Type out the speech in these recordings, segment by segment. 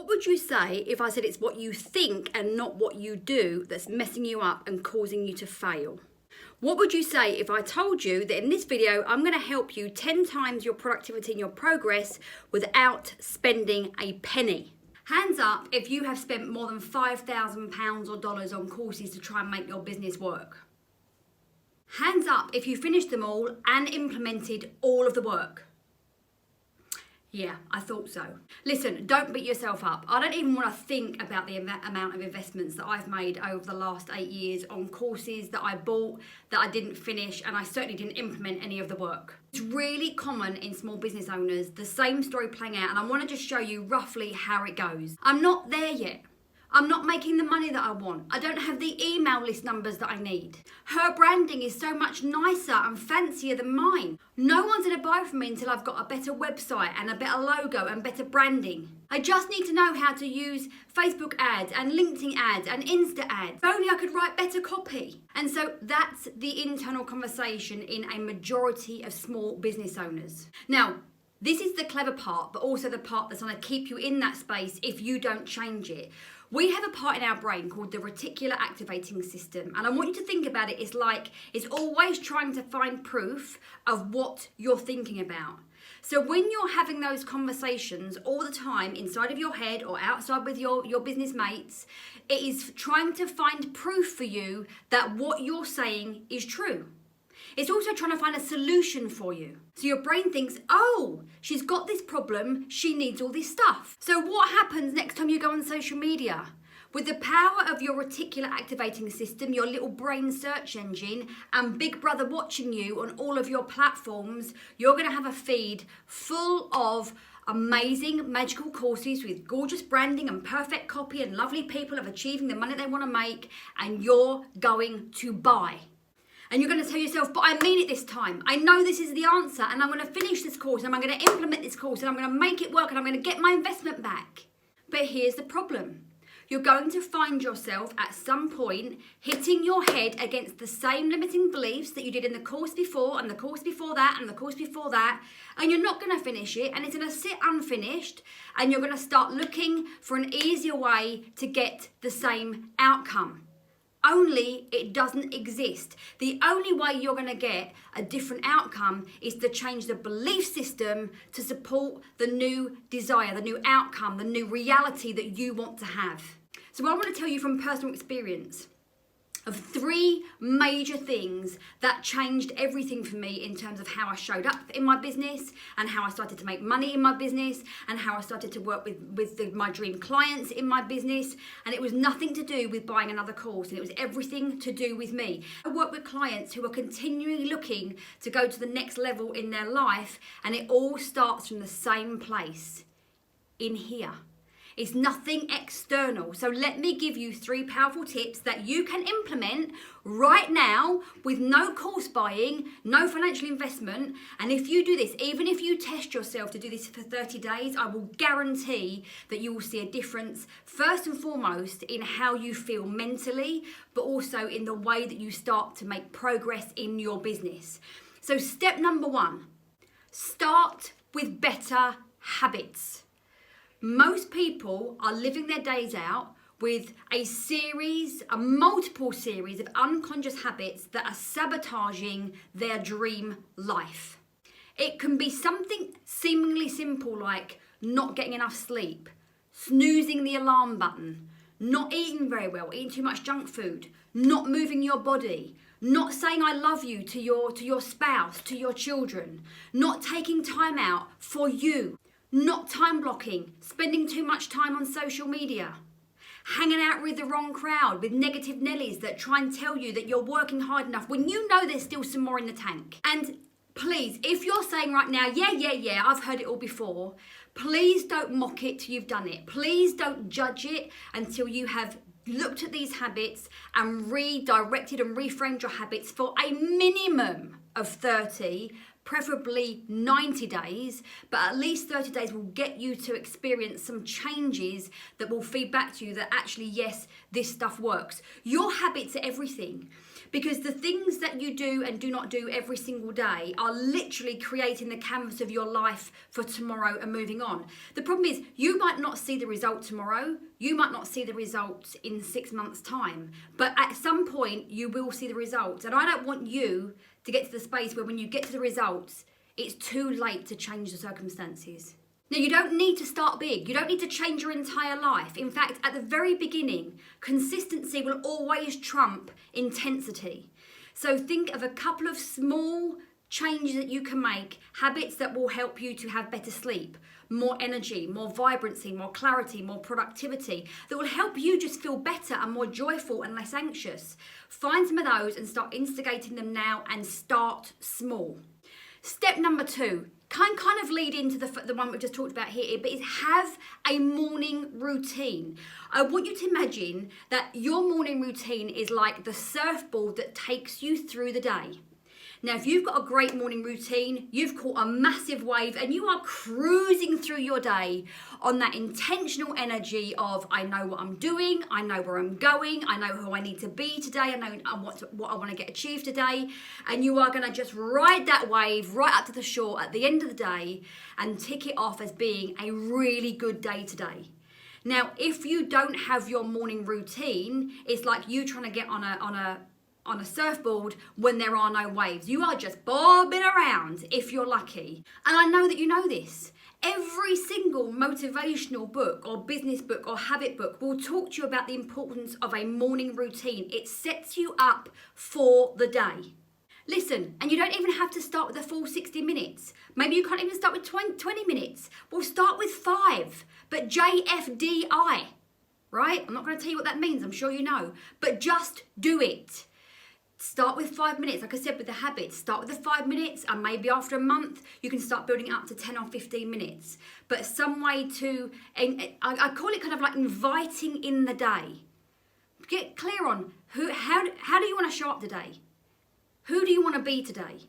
What would you say if I said it's what you think and not what you do that's messing you up and causing you to fail? What would you say if I told you that in this video, I'm going to help you 10 times your productivity and your progress without spending a penny? Hands up if you have spent more than £5,000 or dollars on courses to try and make your business work. Hands up if you finished them all and implemented all of the work. Yeah, I thought so. Listen, don't beat yourself up. I don't even want to think about the amount of investments that I've made over the last 8 years on courses that I bought, that I didn't finish, and I certainly didn't implement any of the work. It's really common in small business owners, the same story playing out, and I want to just show you roughly how it goes. I'm not there yet. I'm not making the money that I want. I don't have the email list numbers that I need. Her branding is so much nicer and fancier than mine. No one's gonna buy from me until I've got a better website and a better logo and better branding. I just need to know how to use Facebook ads and LinkedIn ads and Insta ads. If only I could write better copy. And so that's the internal conversation in a majority of small business owners. Now, this is the clever part, but also the part that's going to keep you in that space if you don't change it. We have a part in our brain called the reticular activating system. And I want you to think about it. It's like it's always trying to find proof of what you're thinking about. So when you're having those conversations all the time inside of your head or outside with your business mates, it is trying to find proof for you that what you're saying is true. It's also trying to find a solution for you. So your brain thinks, oh, she's got this problem, she needs all this stuff. So what happens next time you go on social media? With the power of your reticular activating system, your little brain search engine, and Big Brother watching you on all of your platforms, you're going to have a feed full of amazing magical courses with gorgeous branding and perfect copy and lovely people of achieving the money they want to make, and you're going to buy. And you're going to tell yourself, but I mean it this time. I know this is the answer, and I'm going to finish this course, and I'm going to implement this course, and I'm going to make it work, and I'm going to get my investment back. But here's the problem. You're going to find yourself at some point hitting your head against the same limiting beliefs that you did in the course before, and the course before that, and the course before that, and you're not going to finish it, and it's going to sit unfinished, and you're going to start looking for an easier way to get the same outcome. Only it doesn't exist. The only way you're going to get a different outcome is to change the belief system to support the new desire, the new outcome, the new reality that you want to have. So I want to tell you from personal experience of 3 major things that changed everything for me in terms of how I showed up in my business and how I started to make money in my business and how I started to work with my dream clients in my business. And it was nothing to do with buying another course, and it was everything to do with me. I work with clients who are continually looking to go to the next level in their life, and it all starts from the same place, in here. It's nothing external. So let me give you 3 powerful tips that you can implement right now with no course buying, no financial investment. And if you do this, even if you test yourself to do this for 30 days, I will guarantee that you will see a difference, first and foremost, in how you feel mentally, but also in the way that you start to make progress in your business. So step number 1, start with better habits. Most people are living their days out with a multiple series of unconscious habits that are sabotaging their dream life. It can be something seemingly simple like not getting enough sleep, snoozing the alarm button, not eating very well, eating too much junk food, not moving your body, not saying I love you to your spouse, to your children, not taking time out for you, not time blocking, spending too much time on social media, hanging out with the wrong crowd, with negative Nellies that try and tell you that you're working hard enough when you know there's still some more in the tank. And please, if you're saying right now, yeah, I've heard it all before, please don't mock it till you've done it. Please don't judge it until you have looked at these habits and redirected and reframed your habits for a minimum of 30, preferably 90 days, but at least 30 days will get you to experience some changes that will feed back to you that actually, yes, this stuff works. Your habits are everything. Because the things that you do and do not do every single day are literally creating the canvas of your life for tomorrow and moving on. The problem is you might not see the result tomorrow. You might not see the results in 6 months' time. But at some point, you will see the results. And I don't want you to get to the space where when you get to the results, it's too late to change the circumstances. Now, you don't need to start big. You don't need to change your entire life. In fact, at the very beginning, consistency will always trump intensity. So think of a couple of small changes that you can make, habits that will help you to have better sleep, more energy, more vibrancy, more clarity, more productivity, that will help you just feel better and more joyful and less anxious. Find some of those and start instigating them now and start small. Step number 2, kind of lead into the one we've just talked about here, but is have a morning routine. I want you to imagine that your morning routine is like the surfboard that takes you through the day. Now, if you've got a great morning routine, you've caught a massive wave and you are cruising through your day on that intentional energy of, I know what I'm doing, I know where I'm going, I know who I need to be today, I know what I want to get achieved today, and you are going to just ride that wave right up to the shore at the end of the day and tick it off as being a really good day today. Now, if you don't have your morning routine, it's like you trying to get on a surfboard when there are no waves. You are just bobbing around if you're lucky. And I know that you know this. Every single motivational book or business book or habit book will talk to you about the importance of a morning routine. It sets you up for the day. Listen, and you don't even have to start with a full 60 minutes. Maybe you can't even start with 20 minutes. We'll start with 5, but JFDI, right? I'm not going to tell you what that means, I'm sure you know, but just do it. Start with 5 minutes. Like I said, with the habits, start with the 5 minutes, and maybe after a month, you can start building up to 10 or 15 minutes. But some way to, I call it kind of like inviting in the day. Get clear on how do you want to show up today? Who do you want to be today?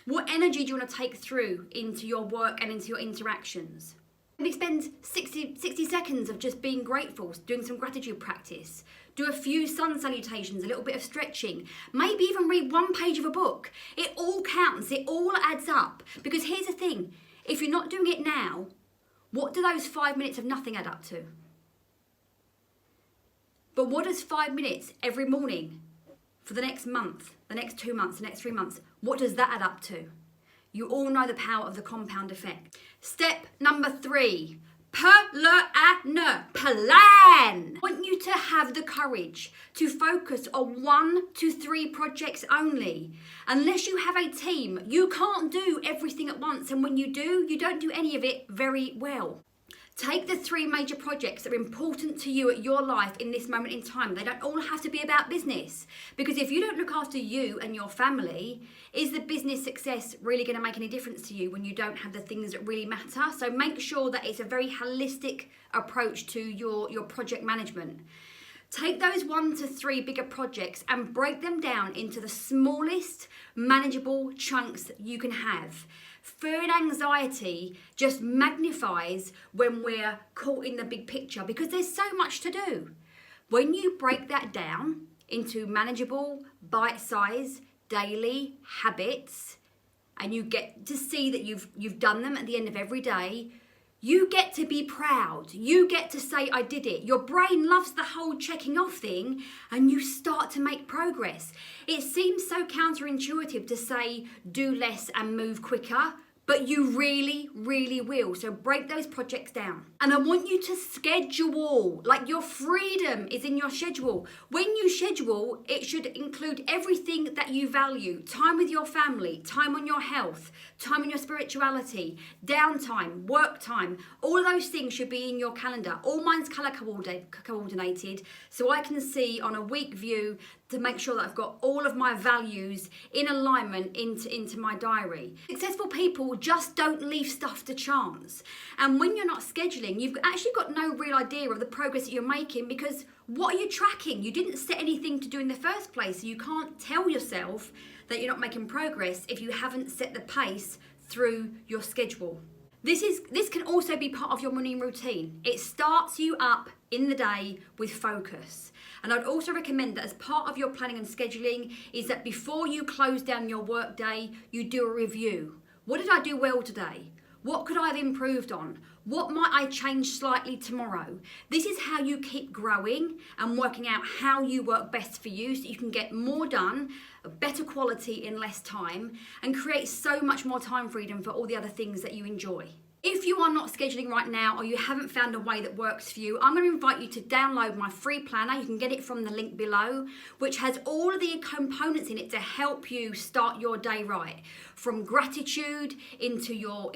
What energy do you want to take through into your work and into your interactions? Maybe spend 60 seconds of just being grateful, doing some gratitude practice. Do a few sun salutations, a little bit of stretching. Maybe even read 1 page of a book. It all counts. It all adds up. Because here's the thing. If you're not doing it now, what do those 5 minutes of nothing add up to? But what does 5 minutes every morning for the next month, the next 2 months, the next 3 months, what does that add up to? You all know the power of the compound effect. Step number 3, plan. I want you to have the courage to focus on 1 to 3 projects only. Unless you have a team, you can't do everything at once. And when you do, you don't do any of it very well. Take the 3 major projects that are important to you at your life in this moment in time. They don't all have to be about business. Because if you don't look after you and your family, is the business success really going to make any difference to you when you don't have the things that really matter? So make sure that it's a very holistic approach to your project management. Take those 1 to 3 bigger projects and break them down into the smallest manageable chunks that you can have. Fear and anxiety just magnifies when we're caught in the big picture because there's so much to do. When you break that down into manageable, bite-sized, daily habits, and you get to see that you've done them at the end of every day, you get to be proud. You get to say, I did it. Your brain loves the whole checking off thing and you start to make progress. It seems so counterintuitive to say, do less and move quicker, but you really, really will. So break those projects down. And I want you to schedule, like your freedom is in your schedule. When you schedule, it should include everything that you value. Time with your family, time on your health, time on your spirituality, downtime, work time. All of those things should be in your calendar. All mine's color coordinated, so I can see on a week view to make sure that I've got all of my values in alignment into my diary. Successful people just don't leave stuff to chance. And when you're not scheduling, you've actually got no real idea of the progress that you're making because what are you tracking? You didn't set anything to do in the first place. So you can't tell yourself that you're not making progress if you haven't set the pace through your schedule. This can also be part of your morning routine. It starts you up in the day with focus. And I'd also recommend that as part of your planning and scheduling is that before you close down your work day, you do a review. What did I do well today? What could I have improved on? What might I change slightly tomorrow? This is how you keep growing and working out how you work best for you so you can get more done, better quality in less time, and create so much more time freedom for all the other things that you enjoy. If you are not scheduling right now or you haven't found a way that works for you, I'm going to invite you to download my free planner. You can get it from the link below, which has all of the components in it to help you start your day right. From gratitude into your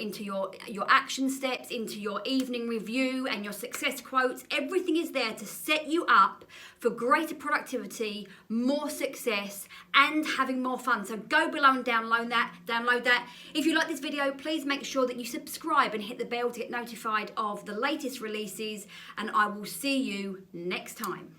action steps, into your evening review and your success quotes. Everything is there to set you up for greater productivity, more success, and having more fun. So go below and download that. If you like this video, please make sure that you subscribe and hit the bell to get notified of the latest releases, and I will see you next time.